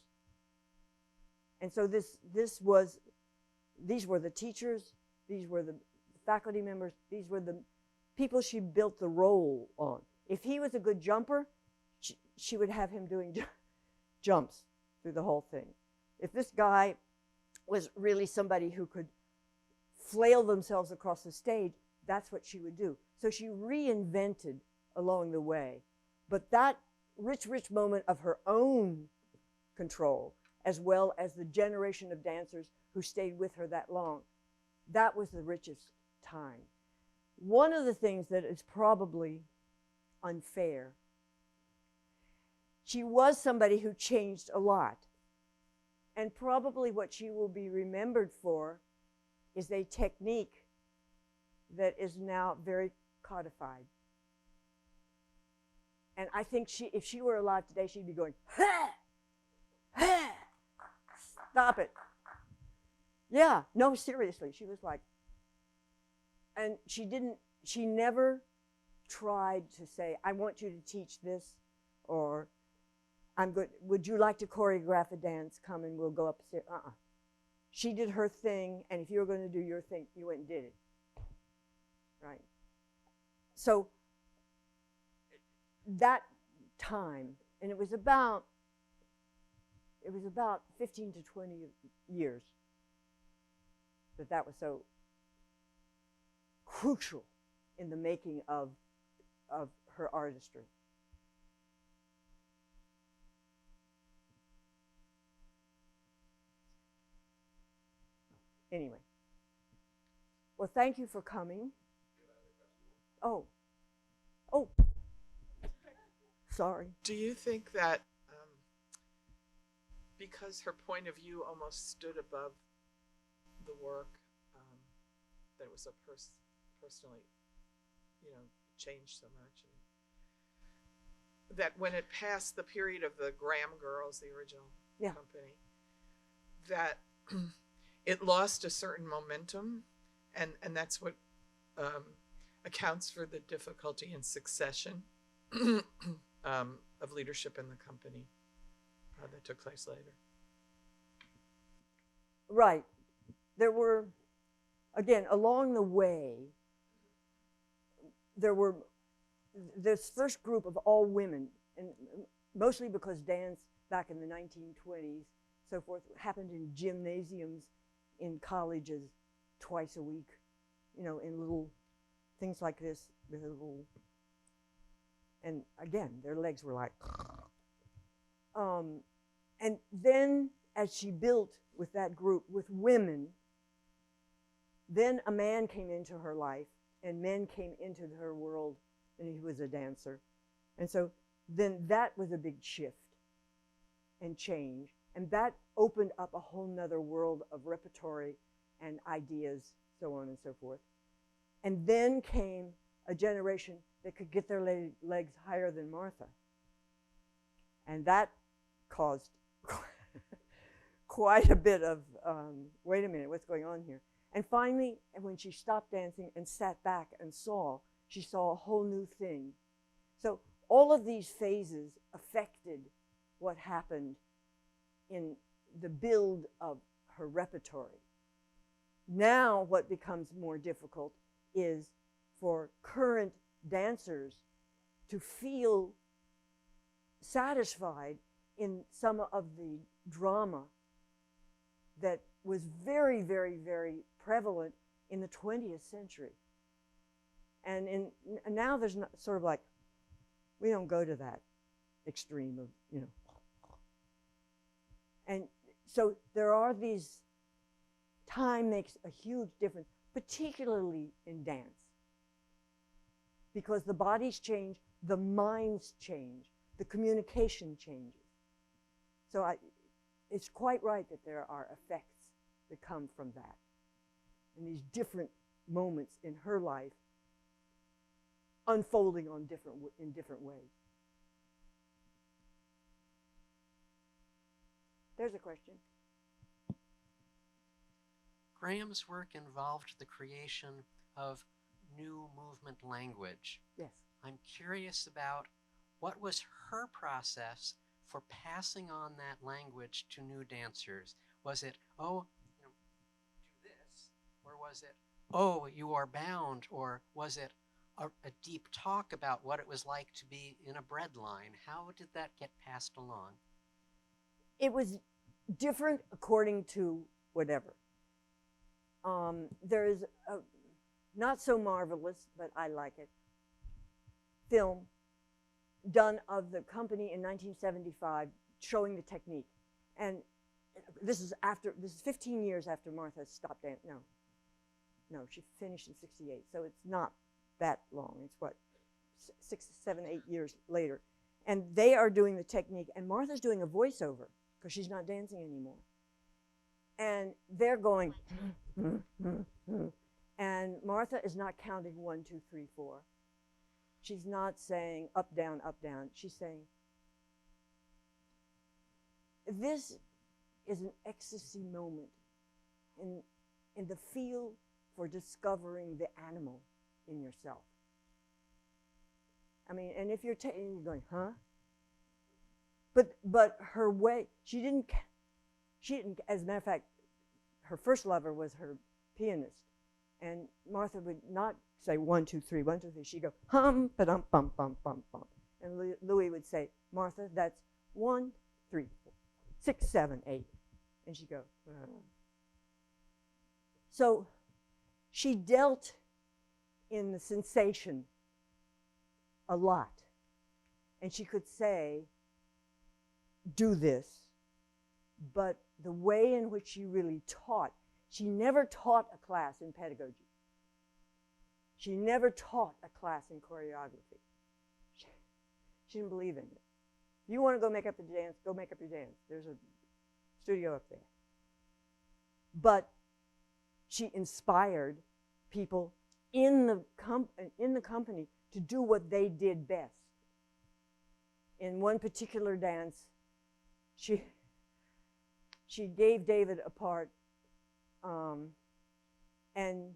[SPEAKER 2] And so these were the teachers, these were the faculty members, these were the people she built the role on. If he was a good jumper, she would have him doing jumps through the whole thing. If this guy was really somebody who could flail themselves across the stage, that's what she would do. So she reinvented along the way. But that rich moment of her own control, as well as the generation of dancers who stayed with her that long, that was the richest time. One of the things that is probably unfair, she was somebody who changed a lot. And probably what she will be remembered for is a technique that is now very codified. And I think if she were alive today, she'd be going, ha! Ha! Stop it. Yeah, no, seriously. She was like, and she never tried to say, I want you to teach this, or would you like to choreograph a dance? Come and we'll go upstairs. She did her thing, and if you were going to do your thing, you went and did it. Right? So that time, and it was about 15 to 20 years that was so crucial in the making of her artistry. Anyway, well, thank you for coming. Oh, sorry.
[SPEAKER 4] Do you think that because her point of view almost stood above the work, that it was so personally, changed so much, that when it passed the period of the Graham Girls, the original company, that it lost a certain momentum, and that's what accounts for the difficulty in succession of leadership in the company that took place later.
[SPEAKER 2] Right. There were, again, along the way, there were this first group of all women, and mostly because dance back in the 1920s, so forth, happened in gymnasiums in colleges twice a week, in little things like this, with a little, and again, their legs were like, and then as she built with that group, with women, then a man came into her life, and men came into her world, and he was a dancer. And so then that was a big shift and change, and that opened up a whole nother world of repertory and ideas, so on and so forth. And then came a generation that could get their legs higher than Martha. And that caused quite a bit of, wait a minute, what's going on here? And finally, when she stopped dancing and sat back and she saw a whole new thing. So all of these phases affected what happened in the build of her repertory. Now what becomes more difficult is for current dancers to feel satisfied in some of the drama that was very, very, very prevalent in the 20th century. And now there's not, sort of like, we don't go to that extreme of, And so there are these, time makes a huge difference, particularly in dance. Because the bodies change, the minds change, the communication changes. So it's quite right that there are effects that come from that. And these different moments in her life unfolding in different ways. There's a question.
[SPEAKER 5] Graham's work involved the creation of new movement language.
[SPEAKER 2] Yes.
[SPEAKER 5] I'm curious about what was her process for passing on that language to new dancers. Was it, do this? Or was it, you are bound? Or was it, a deep talk about what it was like to be in a bread line. How did that get passed along?
[SPEAKER 2] It was different according to whatever. There is a not so marvelous, but I like it, film done of the company in 1975 showing the technique. And this is 15 years after Martha stopped dancing. No, she finished in 68, so it's not that long. It's what, 6, 7, 8 years later. And they are doing the technique, and Martha's doing a voiceover because she's not dancing anymore. And they're going, and Martha is not counting 1, 2, 3, 4. She's not saying up, down, up, down. She's saying, this is an ecstasy moment in the feel for discovering the animal in yourself. I mean, and if you're going, huh? But her way, she didn't, as a matter of fact, her first lover was her pianist. And Martha would not say 1, 2, 3, 1, 2, 3. She'd go hum, ba-dum, bum, bum, bum, bum. And Louis would say, Martha, that's 1, 3, 4, 6, 7, 8. And she'd go, So she dealt in the sensation a lot. And she could say, do this. But the way in which she really taught, she never taught a class in pedagogy. She never taught a class in choreography. She didn't believe in it. If you want to go make up the dance, go make up your dance. There's a studio up there. But she inspired people in the company to do what they did best. In one particular dance, she gave David a part, and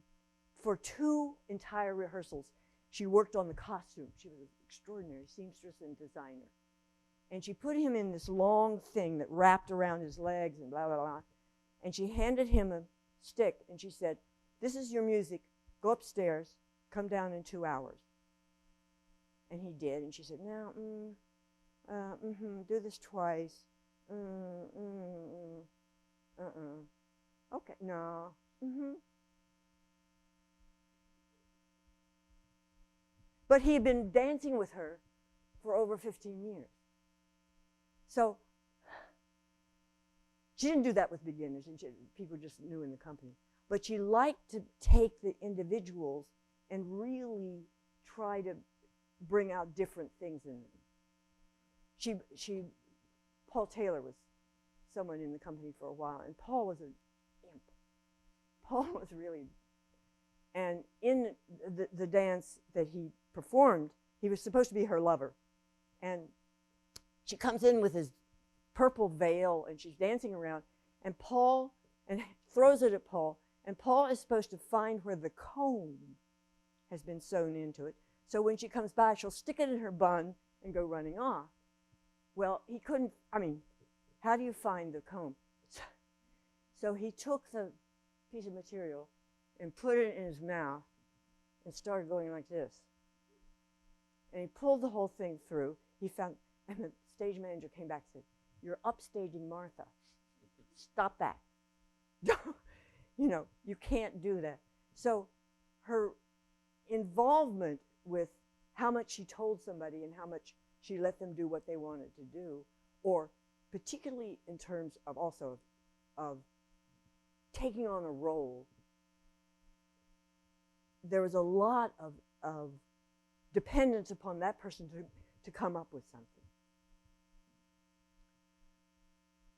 [SPEAKER 2] for 2 entire rehearsals, she worked on the costume. She was an extraordinary seamstress and designer. And she put him in this long thing that wrapped around his legs and blah, blah, blah. And she handed him a stick, and she said, this is your music. Go upstairs. Come down in 2 hours. And he did. And she said, now, do this twice. Okay, no. But he had been dancing with her for over 15 years. So she didn't do that with beginners, and people just knew in the company. But she liked to take the individuals and really try to bring out different things in them. Paul Taylor was someone in the company for a while, and Paul was an imp. Paul was really, and in the dance that he performed, he was supposed to be her lover. And she comes in with his purple veil, and she's dancing around, and throws it at Paul, and Paul is supposed to find where the comb has been sewn into it. So when she comes by, she'll stick it in her bun and go running off. Well, he couldn't, how do you find the comb? So he took the piece of material and put it in his mouth and started going like this. And he pulled the whole thing through. He found, and the stage manager came back and said, you're upstaging Martha. Stop that. You can't do that. So her involvement with how much she told somebody and how much she let them do what they wanted to do, or particularly in terms of also of taking on a role, there was a lot of dependence upon that person to come up with something.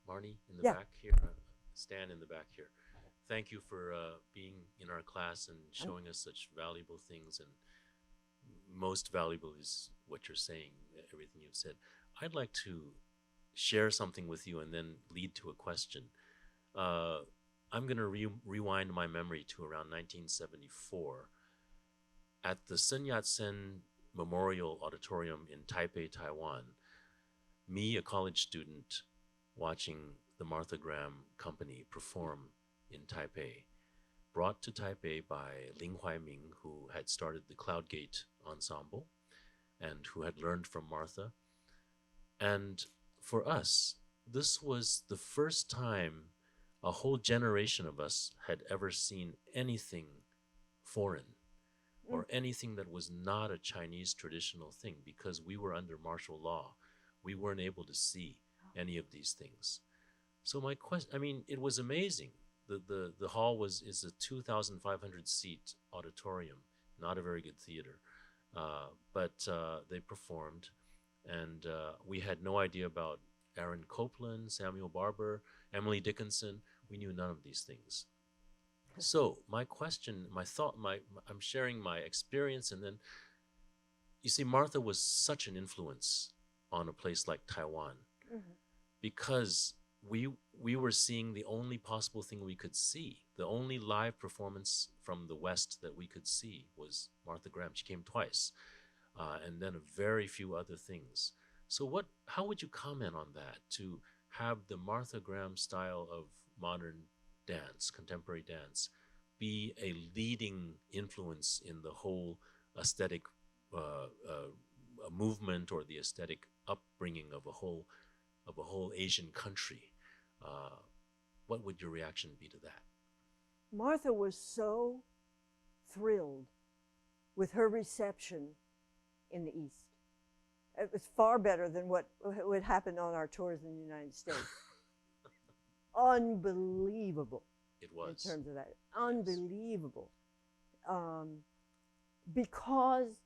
[SPEAKER 6] Marni, in the
[SPEAKER 2] Yeah.
[SPEAKER 6] back here, Stan in the back here. Thank you for being in our class and showing us such valuable things, and most valuable is what you're saying, everything you've said. I'd like to share something with you and then lead to a question. I'm going to rewind my memory to around 1974. At the Sun Yat-sen Memorial Auditorium in Taipei, Taiwan, me, a college student, watching the Martha Graham Company perform in Taipei, brought to Taipei by Ling Huaiming, who had started the Cloud Gate ensemble and who had learned from Martha. And for us, this was the first time a whole generation of us had ever seen anything foreign or anything that was not a Chinese traditional thing, because we were under martial law. We weren't able to see any of these things. So my question, I mean, it was amazing. The hall is a 2,500 seat auditorium, not a very good theater. But they performed, and we had no idea about Aaron Copland, Samuel Barber, Emily Dickinson. We knew none of these things. So my question, my thought, I'm sharing my experience, and then, you see, Martha was such an influence on a place like Taiwan, because we were seeing the only possible thing we could see. The only live performance from the West that we could see was Martha Graham. She came twice, and then a very few other things. So how would you comment on that, to have the Martha Graham style of modern dance, contemporary dance, be a leading influence in the whole aesthetic movement, or the aesthetic upbringing of a whole Asian country? What would your reaction be to that?
[SPEAKER 2] Martha was so thrilled with her reception in the East. It was far better than what would happen on our tours in the United States. Unbelievable.
[SPEAKER 6] It was.
[SPEAKER 2] In terms of that. Unbelievable. Because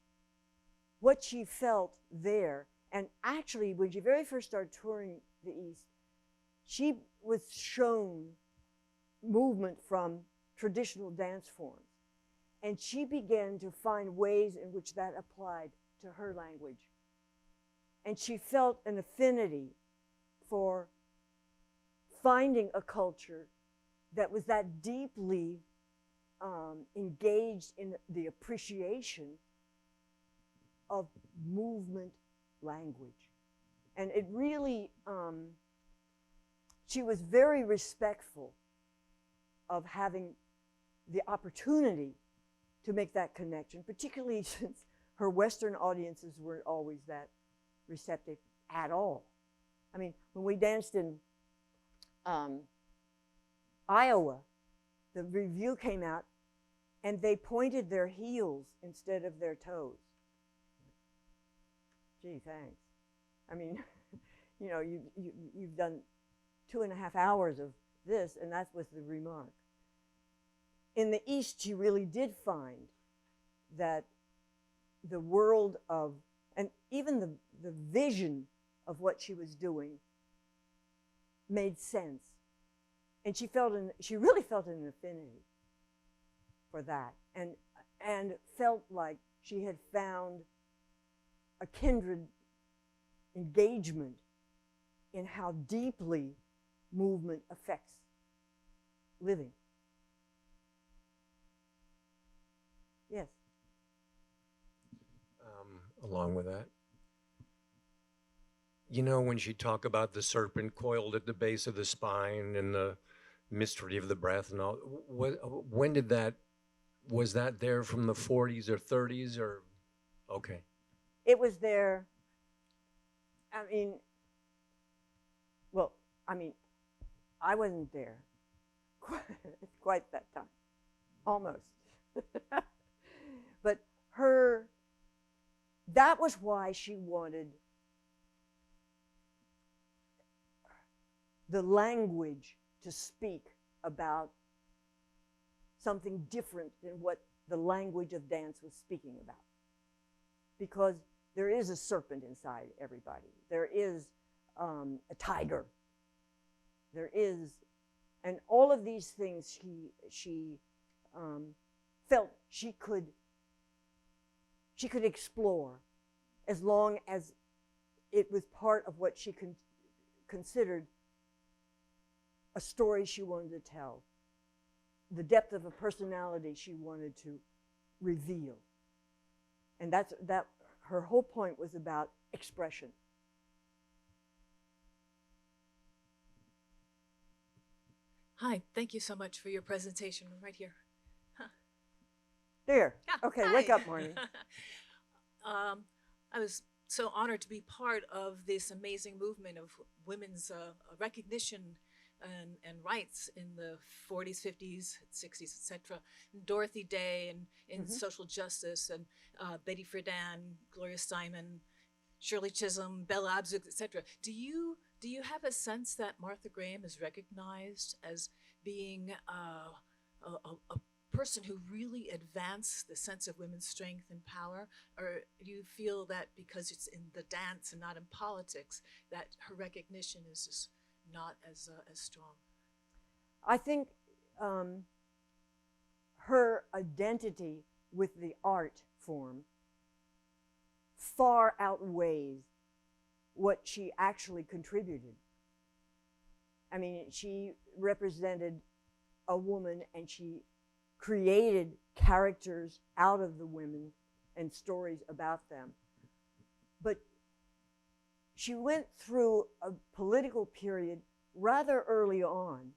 [SPEAKER 2] what she felt there, and actually when she very first started touring the East, she was shown movement from traditional dance forms. And she began to find ways in which that applied to her language. And she felt an affinity for finding a culture that was that deeply engaged in the appreciation of movement language. And it really, she was very respectful of having the opportunity to make that connection, particularly since her Western audiences weren't always that receptive at all. I mean, when we danced in Iowa, the review came out and they pointed their heels instead of their toes. Gee, thanks. I mean, you know, you've done 2.5 hours of this, and that was the remark. In the East, she really did find that the world of, and even the vision of what she was doing made sense. And she really felt an affinity for that, and felt like she had found a kindred engagement in how deeply movement affects living. Yes.
[SPEAKER 7] Along with that, you know, when she talked about the serpent coiled at the base of the spine and the mystery of the breath and all, when did that, was that there from the 40s or 30s or, okay.
[SPEAKER 2] It was there, I mean, well, I mean, I wasn't there quite that time, almost. But that was why she wanted the language to speak about something different than what the language of dance was speaking about. Because there is a serpent inside everybody. There is a tiger. There is, and all of these things she felt she could explore, as long as it was part of what she considered a story she wanted to tell, the depth of a personality she wanted to reveal. And that her whole point was about expression.
[SPEAKER 8] Hi, thank you so much for your presentation. I'm right here.
[SPEAKER 2] There.
[SPEAKER 8] Yeah,
[SPEAKER 2] Okay,
[SPEAKER 8] hi.
[SPEAKER 2] wake up, Marni.
[SPEAKER 8] I was so honored to be part of this amazing movement of women's recognition and rights in the 40s, 50s, 60s, etc. Dorothy Day and in social justice, and Betty Friedan, Gloria Steinem, Shirley Chisholm, Bella Abzug, etc. Do you have a sense that Martha Graham is recognized as being a person who really advanced the sense of women's strength and power, or do you feel that because it's in the dance and not in politics that her recognition is just not as strong?
[SPEAKER 2] I think her identity with the art form far outweighs what she actually contributed. I mean, she represented a woman, and she created characters out of the women and stories about them. But she went through a political period rather early on.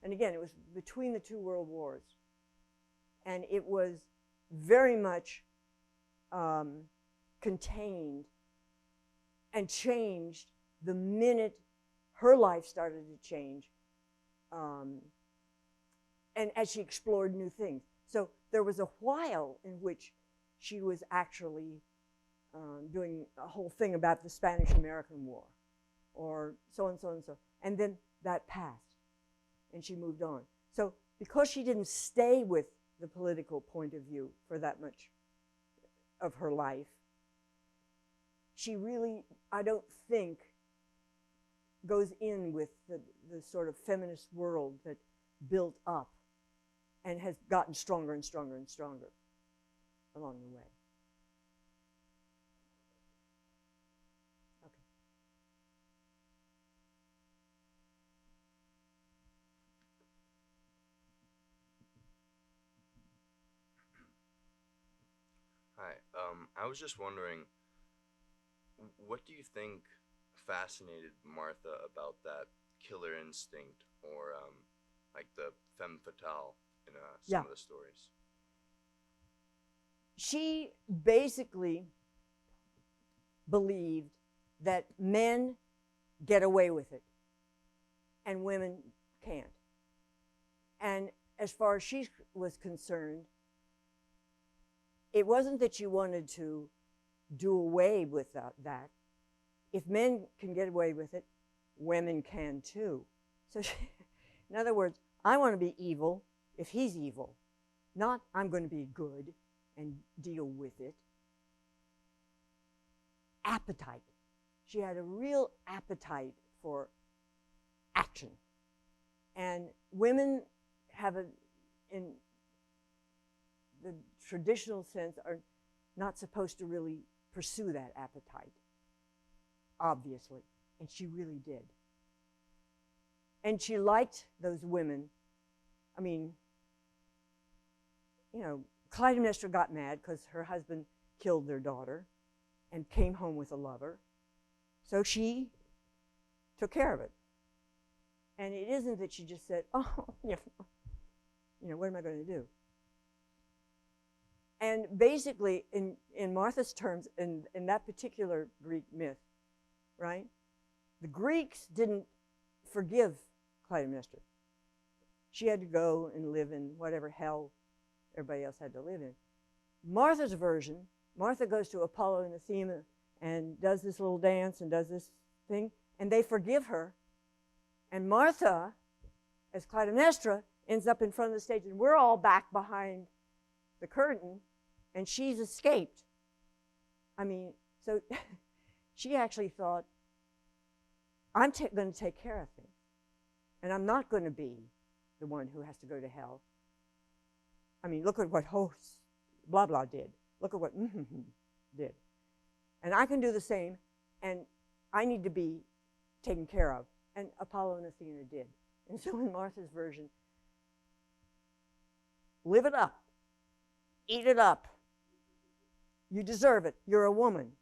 [SPEAKER 2] And again, it was between the two world wars. And it was very much contained and changed the minute her life started to change. And as she explored new things. So there was a while in which she was actually doing a whole thing about the Spanish-American War, or so and so and so. And then that passed, and she moved on. So because she didn't stay with the political point of view for that much of her life, she really, I don't think, goes in with the sort of feminist world that built up and has gotten stronger and stronger and stronger along the way. Okay.
[SPEAKER 9] Hi, I was just wondering, what do you think fascinated Martha about that killer instinct, or like the femme fatale in some of the stories?
[SPEAKER 2] She basically believed that men get away with it and women can't. And as far as she was concerned, it wasn't that she wanted to do away with that. If men can get away with it, women can too. So she, in other words, I want to be evil if he's evil, not I'm going to be good and deal with it. Appetite. She had a real appetite for action. And women have in the traditional sense, are not supposed to really pursue that appetite, obviously. And she really did. And she liked those women. I mean, you know, Clytemnestra got mad because her husband killed their daughter and came home with a lover. So she took care of it. And it isn't that she just said, oh, you know, what am I going to do? And basically, in Martha's terms, in that particular Greek myth, right, the Greeks didn't forgive Clytemnestra. She had to go and live in whatever hell everybody else had to live in. Martha's version, Martha goes to Apollo and Athena and does this little dance and does this thing, and they forgive her. And Martha, as Clytemnestra, ends up in front of the stage, and we're all back behind the curtain, and she's escaped. I mean, so she actually thought, I'm going to take care of things, and I'm not going to be the one who has to go to hell. I mean, look at what hosts, blah, blah did. Look at what did. And I can do the same, and I need to be taken care of. And Apollo and Athena did. And so in Martha's version, live it up. Eat it up. You deserve it. You're a woman.